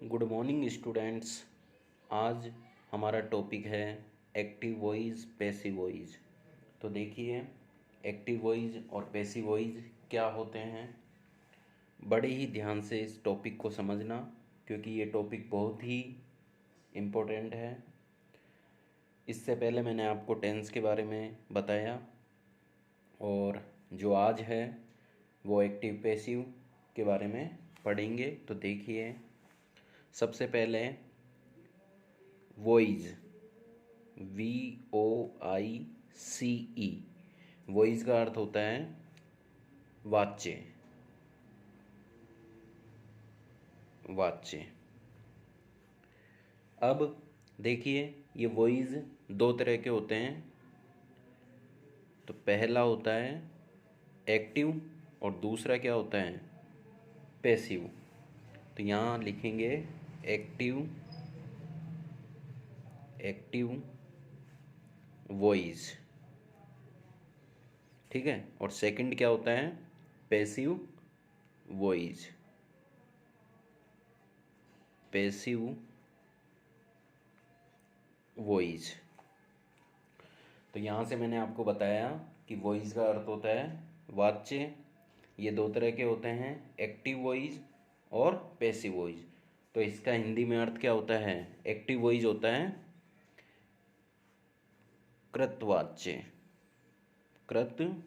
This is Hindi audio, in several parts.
Good morning students. आज हमारा टॉपिक है एक्टिव वॉइस पैसिव वॉइस। तो देखिए, एक्टिव वॉइस और पैसिव वॉइस क्या होते हैं। बड़े ही ध्यान से इस टॉपिक को समझना, क्योंकि ये टॉपिक बहुत ही इम्पोर्टेंट है। इससे पहले मैंने आपको टेंस के बारे में बताया, और जो आज है वो एक्टिव पैसिव के बारे में पढ़ेंगे। तो देखिए, सबसे पहले वॉइस, VOICE। वॉइस का अर्थ होता है वाच्य। वाच्य। अब देखिए, ये वॉइस दो तरह के होते हैं। तो पहला होता है एक्टिव और दूसरा क्या होता है, पैसिव। तो यहाँ लिखेंगे एक्टिव वॉइस, ठीक है। और सेकंड क्या होता है, पैसिव वॉइस। Passive voice. तो यहाँ से मैंने आपको बताया कि वॉइस का अर्थ होता है वाच्य। ये दो तरह के होते हैं, एक्टिव वॉइस और पैसिव वॉइस। तो इसका हिंदी में अर्थ क्या होता है, एक्टिव वॉइस होता है कृतवाच्य। कृतवाच्य।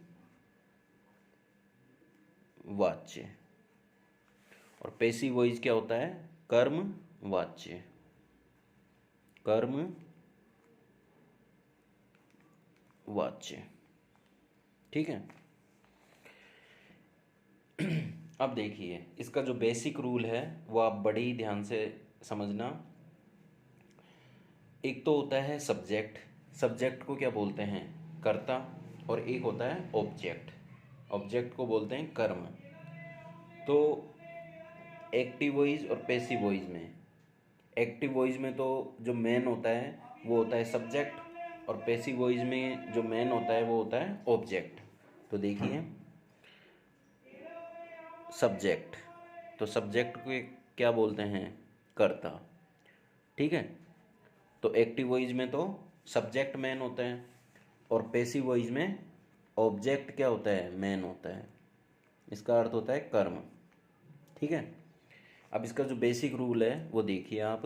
और पैसिव वॉइस क्या होता है, कर्मवाच्य। कर्मवाच्य, ठीक है। अब देखिए, इसका जो बेसिक रूल है वो आप बड़े ही ध्यान से समझना। एक तो होता है सब्जेक्ट। सब्जेक्ट को क्या बोलते हैं, कर्ता। और एक होता है ऑब्जेक्ट। ऑब्जेक्ट को बोलते हैं कर्म। तो एक्टिव वॉइस और पैसिव वॉइस में, एक्टिव वॉइस में तो जो मेन होता है वो होता है सब्जेक्ट, और पैसिव वॉइस में जो मेन होता है वो होता है ऑब्जेक्ट। तो देखिए, सब्जेक्ट, तो सब्जेक्ट को क्या बोलते हैं, कर्ता, ठीक है। तो एक्टिव वॉइस में तो सब्जेक्ट मेन होता है, और पैसिव वॉइस में ऑब्जेक्ट क्या होता है, मेन होता है। इसका अर्थ होता है कर्म, ठीक है। अब इसका जो बेसिक रूल है वो देखिए आप।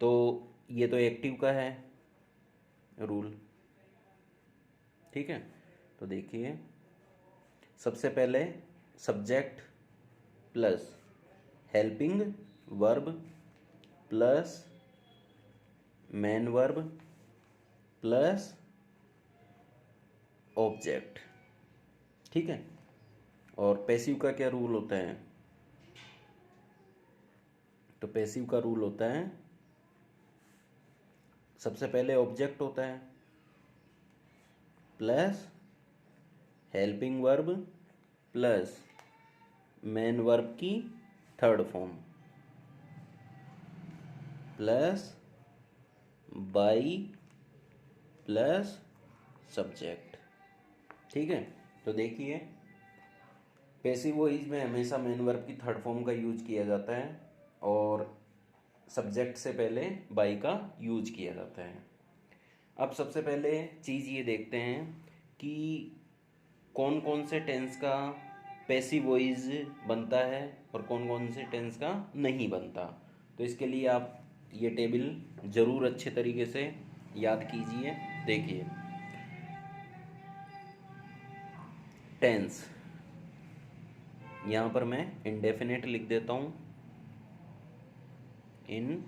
तो ये तो एक्टिव का है रूल, ठीक है। तो देखिए, सबसे पहले subject plus helping verb plus main verb plus object, ठीक है। और पैसिव का क्या रूल होता है, तो पैसिव का रूल होता है सबसे पहले ऑब्जेक्ट होता है plus helping verb plus main verb की third form plus by plus subject, ठीक है। तो देखिए, पैसिव वॉइस में हमेशा मेन वर्ब की थर्ड फॉर्म का यूज किया जाता है, और सब्जेक्ट से पहले बाई का यूज किया जाता है। अब सबसे पहले चीज़ ये देखते हैं कि कौन कौन से टेंस का पैसिव वॉइस बनता है और कौन कौन से टेंस का नहीं बनता। तो इसके लिए आप ये टेबल ज़रूर अच्छे तरीके से याद कीजिए। देखिए, टेंस, यहाँ पर मैं इंडेफिनेट लिख देता हूँ, इन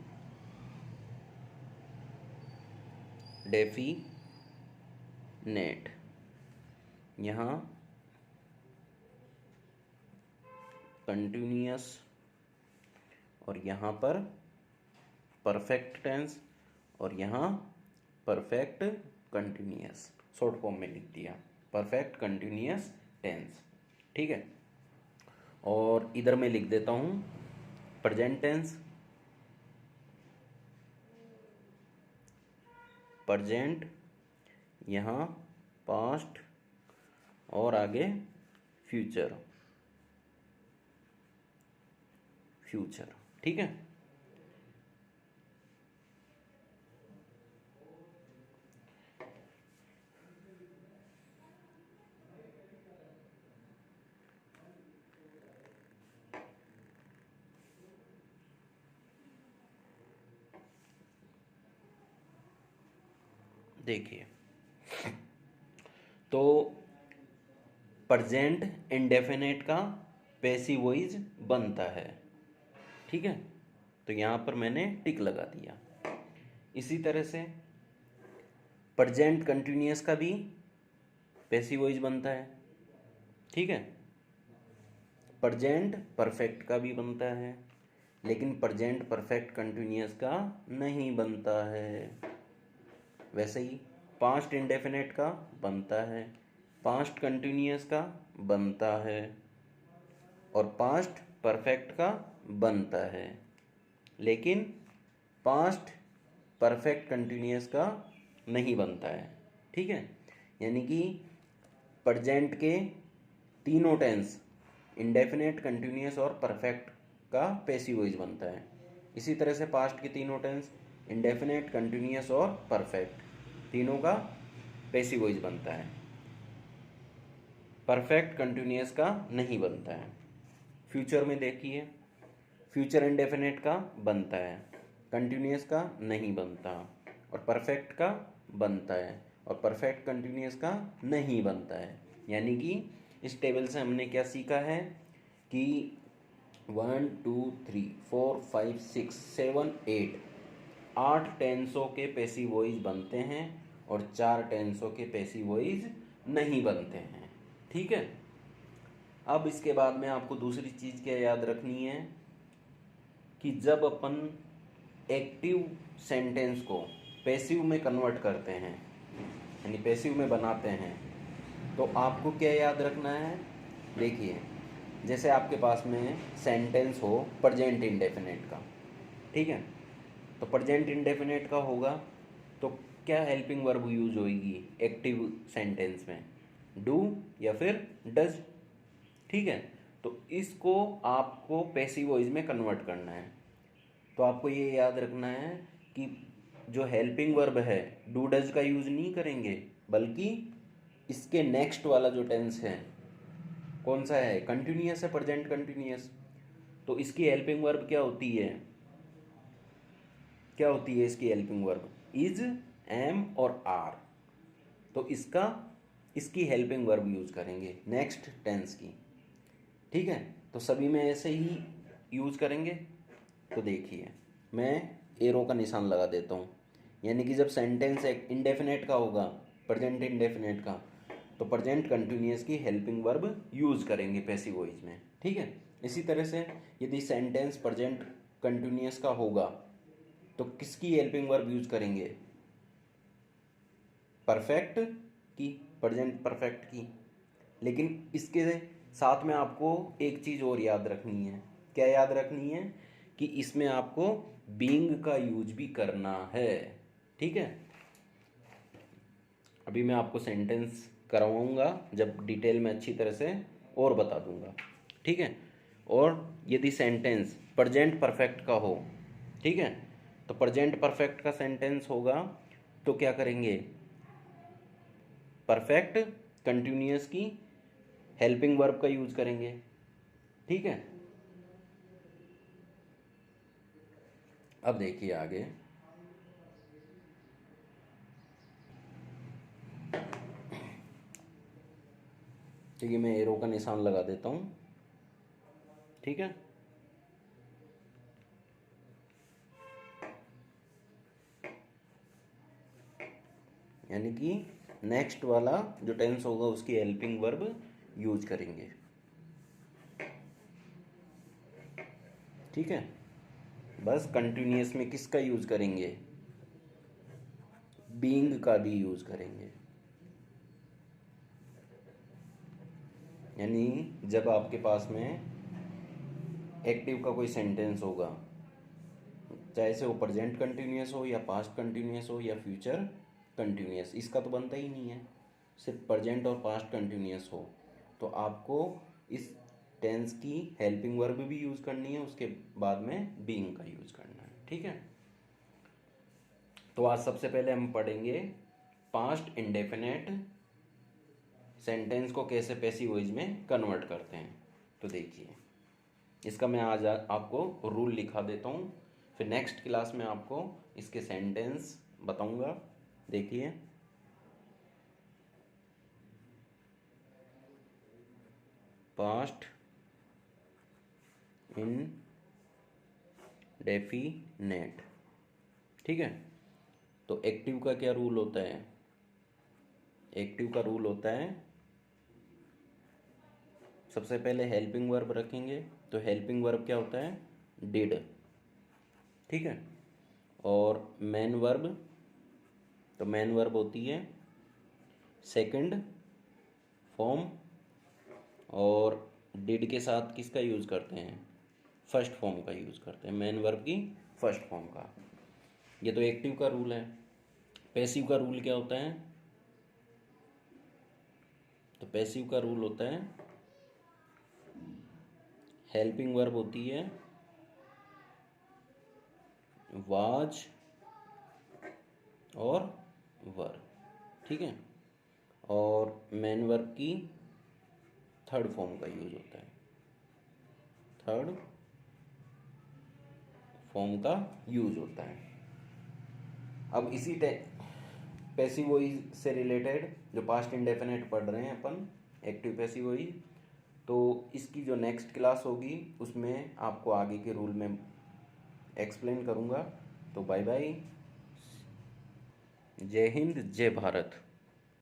डेफिनेट। यहाँ कंटिन्यूअस, और यहाँ पर परफेक्ट टेंस, और यहाँ परफेक्ट कंटिन्यूअस। शॉर्ट फॉर्म में लिख दिया, परफेक्ट कंटिन्यूअस टेंस, ठीक है। और इधर मैं लिख देता हूँ प्रेजेंट टेंस, प्रेजेंट, यहाँ पास्ट, और आगे फ्यूचर, फ्यूचर। ठीक है, देखिए तो प्रेजेंट इंडेफिनेट का पैसिव वॉइस बनता है। ठीक है, तो यहाँ पर मैंने टिक लगा दिया। इसी तरह से प्रेजेंट कंटिन्यूअस का भी पैसिव वॉइस बनता है। ठीक है, प्रेजेंट परफेक्ट का भी बनता है, लेकिन प्रेजेंट परफेक्ट कंटिन्यूअस का नहीं बनता है। वैसे ही पास्ट इंडेफिनेट का बनता है, पास्ट कंटिन्यूअस का बनता है, और पास्ट परफेक्ट का बनता है, लेकिन पास्ट परफेक्ट कंटिन्यूअस का नहीं बनता है। ठीक है, यानी कि प्रेजेंट के तीनों टेंस इंडेफिनेट, कंटिन्यूअस और परफेक्ट का पैसिव वॉइस बनता है। इसी तरह से पास्ट के तीनों टेंस इंडेफिनेट, कंटिन्यूअस और परफेक्ट तीनों का पैसिव वॉइस बनता है। परफेक्ट कंटिन्यूअस का नहीं बनता है। फ्यूचर में देखिए, फ्यूचर इंडेफिनेट का बनता है, कंटिन्यूअस का नहीं बनता, और परफेक्ट का बनता है, और परफेक्ट कंटिन्यूअस का नहीं बनता है। यानी कि इस टेबल से हमने क्या सीखा है कि 1 2 3 4 5 6 7 8 टेंसों के पैसिव वॉइस बनते हैं और 4 टेंसों के पैसिव वॉइस नहीं बनते हैं। ठीक है, अब इसके बाद में आपको दूसरी चीज़ क्या याद रखनी है कि जब अपन एक्टिव सेंटेंस को पैसिव में कन्वर्ट करते हैं, यानी पैसिव में बनाते हैं, तो आपको क्या याद रखना है। देखिए, जैसे आपके पास में सेंटेंस हो प्रेजेंट इंडेफिनेट का, ठीक है, तो प्रेजेंट इंडेफिनेट का होगा तो क्या हेल्पिंग वर्ब यूज होगी एक्टिव सेंटेंस में, डू या फिर डज। ठीक है, तो इसको आपको पैसिव वॉइस में कन्वर्ट करना है। तो आपको ये याद रखना है कि जो हेल्पिंग वर्ब है डू डज का यूज नहीं करेंगे, बल्कि इसके नेक्स्ट वाला जो टेंस है कौन सा है, कंटिन्यूअस है, प्रेजेंट कंटिन्यूअस। तो इसकी हेल्पिंग वर्ब क्या होती है, क्या होती है इसकी हेल्पिंग वर्ब, इज, एम और आर। तो इसकी हेल्पिंग वर्ब यूज करेंगे नेक्स्ट टेंस की। ठीक है, तो सभी में ऐसे ही यूज करेंगे। तो देखिए, मैं एरो का निशान लगा देता हूँ, यानी कि जब सेंटेंस इंडेफिनेट का होगा, प्रेजेंट इंडेफिनेट का, तो प्रेजेंट कंटिन्यूअस की हेल्पिंग वर्ब यूज करेंगे पैसिव वॉइस में। ठीक है, इसी तरह से यदि सेंटेंस प्रेजेंट कंटिन्यूअस का होगा तो किसकी हेल्पिंग वर्ब यूज करेंगे, परफेक्ट की, प्रेजेंट परफेक्ट की। लेकिन इसके साथ में आपको एक चीज़ और याद रखनी है। क्या याद रखनी है कि इसमें आपको बीइंग का यूज भी करना है। ठीक है, अभी मैं आपको सेंटेंस करवाऊंगा जब डिटेल में अच्छी तरह से और बता दूंगा। ठीक है, और यदि सेंटेंस प्रेजेंट परफेक्ट का हो, ठीक है, तो प्रेजेंट परफेक्ट का सेंटेंस होगा तो क्या करेंगे, परफेक्ट कंटिन्यूअस की हेल्पिंग वर्ब का यूज करेंगे। ठीक है, अब देखिए आगे, ठीक है, मैं एरो का निशान लगा देता हूं। ठीक है, यानी कि नेक्स्ट वाला जो टेंस होगा उसकी हेल्पिंग वर्ब यूज करेंगे। ठीक है, बस कंटिन्यूअस में किसका यूज करेंगे, बीइंग का भी यूज करेंगे। यानी जब आपके पास में एक्टिव का कोई सेंटेंस होगा, चाहे से वो प्रेजेंट कंटिन्यूअस हो या पास्ट कंटिन्यूअस हो या फ्यूचर कंटिन्यूअस, इसका तो बनता ही नहीं है, सिर्फ प्रेजेंट और पास्ट कंटिन्यूअस हो, तो आपको इस टेंस की हेल्पिंग वर्ब भी यूज़ करनी है, उसके बाद में बीइंग का यूज़ करना है। ठीक है, तो आज सबसे पहले हम पढ़ेंगे पास्ट इंडेफिनेट सेंटेंस को कैसे पैसिव वॉइस में कन्वर्ट करते हैं। तो देखिए, इसका मैं आज आपको रूल लिखा देता हूँ, फिर नेक्स्ट क्लास में आपको इसके सेंटेंस बताऊँगा। देखिए, पास्ट इंडेफिनेट, ठीक है। तो एक्टिव का क्या रूल होता है? एक्टिव का रूल होता है, सबसे पहले हेल्पिंग वर्ब रखेंगे, तो हेल्पिंग वर्ब क्या होता है? डिड, ठीक है। और मेन वर्ब, तो मेन वर्ब होती है सेकंड फॉर्म, और डिड के साथ किसका यूज़ करते हैं? फर्स्ट फॉर्म का यूज़ करते हैं, मेन वर्ब की फर्स्ट फॉर्म का। ये तो एक्टिव का रूल है। पैसिव का रूल क्या होता है? तो पैसिव का रूल होता है, हेल्पिंग वर्ब होती है वाज और वर, ठीक है। और मेन वर्ब की थर्ड फॉर्म का यूज होता है, थर्ड फॉर्म का यूज होता है। अब इसी पैसिव वॉइस से रिलेटेड जो पास्ट इंडेफिनेट पढ़ रहे हैं अपन, एक्टिव पैसिव वॉइस, तो इसकी जो नेक्स्ट क्लास होगी उसमें आपको आगे के रूल में एक्सप्लेन करूँगा। तो बाय बाय, जय हिंद, जय भारत।